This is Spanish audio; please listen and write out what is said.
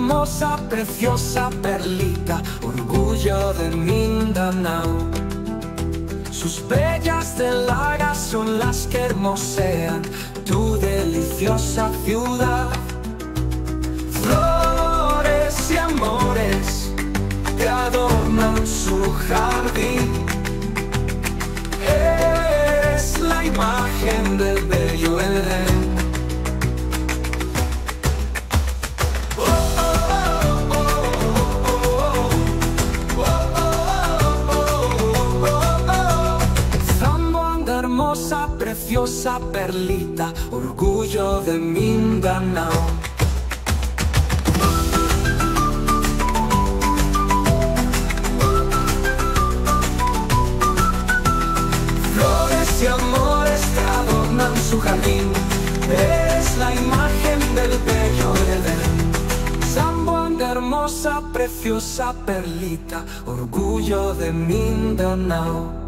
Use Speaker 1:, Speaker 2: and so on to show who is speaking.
Speaker 1: hermosa, preciosa perlita, orgullo de Mindanao. Sus bellas telagas son las que hermosean tu deliciosa ciudad. Flores y amores que adornan su jardín. Es la imagen del bello Edén. Hermosa, preciosa perlita, orgullo de Mindanao. Flores y amores que adornan su jardín, es la imagen del bello Edén. Zamboanga, hermosa, preciosa perlita, orgullo de Mindanao.